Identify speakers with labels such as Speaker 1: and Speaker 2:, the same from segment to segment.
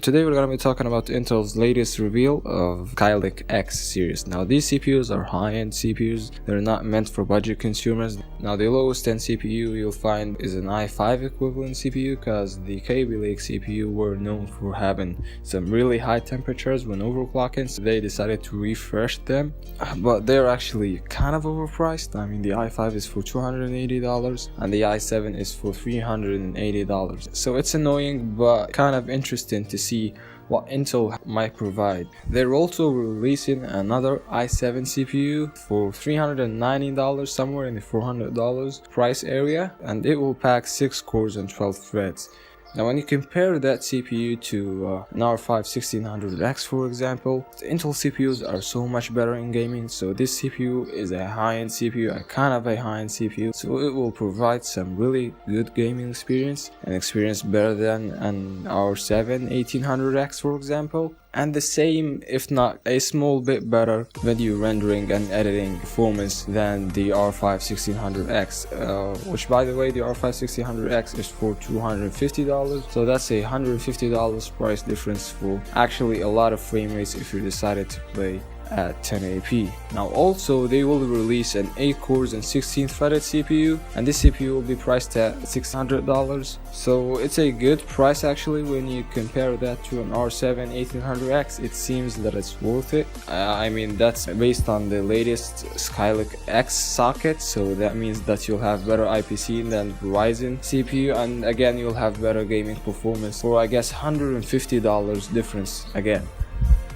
Speaker 1: Today we're going to be talking about Intel's latest reveal of Skylake X series. Now these CPUs are high-end CPUs, they're not meant for budget consumers. Now the lowest end CPU you'll find is an i5 equivalent CPU, because the Skylake CPU were known for having some really high temperatures when overclocking, so they decided to refresh them. But they're actually kind of overpriced. I mean, the i5 is for $280 and the i7 is for $380. So it's annoying but kind of interesting to see what Intel might provide. They're also releasing another i7 CPU for $390, somewhere in the $400 price area, and it will pack 6 cores and 12 threads. Now when you compare that CPU to an R5 1600X, for example, the Intel CPUs are so much better in gaming. So this CPU is a high-end CPU, a kind of a high-end CPU, so it will provide some really good gaming experience, an experience better than an R7 1800X, for example, and the same, if not a small bit better, video rendering and editing performance than the R5 1600X, which, by the way, the R5 1600X is for $250, so that's a $150 price difference for actually a lot of frame rates if you decided to play at 1080p. Now also they will release an 8 cores and 16 threaded CPU, and this CPU will be priced at $600, so it's a good price actually. When you compare that to an R7 1800X, it seems that it's worth it. I mean, that's based on the latest Skylake X socket, so that means that you'll have better IPC than Ryzen CPU, and again you'll have better gaming performance for, I guess, $150 difference again.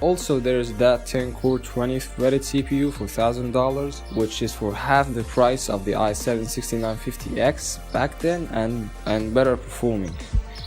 Speaker 1: Also, there's that 10-core 20-threaded CPU for $1,000, which is for half the price of the i7 6950X back then, and better performing.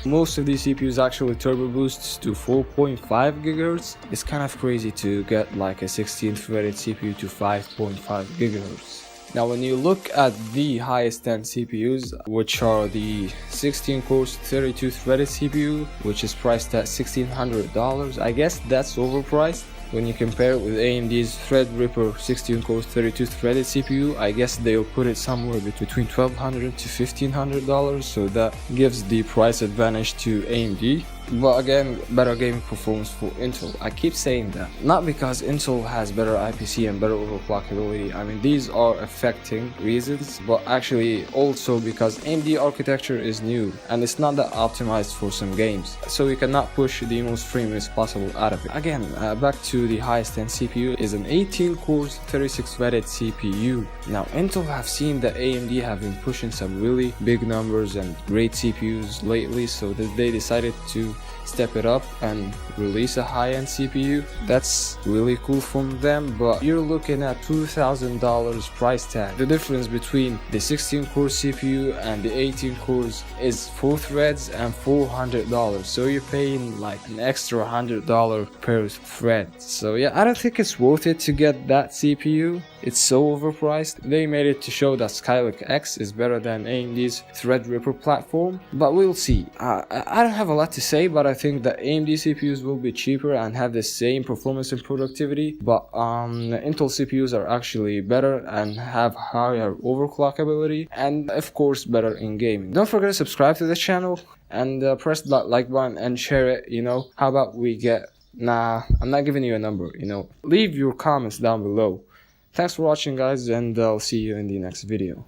Speaker 1: Most of these CPUs actually turbo boosts to 4.5 GHz. It's kind of crazy to get like a 16-threaded CPU to 5.5 GHz. Now when you look at the highest end CPUs, which are the 16 cores 32 threaded CPU, which is priced at $1,600, I guess that's overpriced. When you compare it with AMD's Threadripper 16 cores 32 threaded CPU, I guess they'll put it somewhere between $1,200 to $1,500, so that gives the price advantage to AMD. But again, better gaming performance for Intel. I keep saying that, not because Intel has better IPC and better overclockability. I mean, these are affecting reasons, but actually also because AMD architecture is new and it's not that optimized for some games, so you cannot push the most frame rates possible out of it. Again, back to the highest end CPU is an 18 cores 36 threaded CPU. Now Intel have seen that AMD have been pushing some really big numbers and great CPUs lately, so that they decided to step it up and release a high-end CPU. That's really cool from them, but you're looking at $2,000 price tag. The difference between the 16 core CPU and the 18 cores is 4 threads and $400, so you're paying like an extra $100 per thread. So yeah, I don't think it's worth it to get that CPU. It's so overpriced. They made it to show that Skylake X is better than AMD's Threadripper platform, but we'll see. I don't have a lot to say, but I think that AMD CPUs will be cheaper and have the same performance and productivity, but Intel CPUs are actually better and have higher overclockability, and of course better in gaming. Don't forget to subscribe to the channel and press that like button and share it. You know, how about we get, nah, I'm not giving you a number, you know, leave your comments down below. Thanks for watching, guys, and I'll see you in the next video.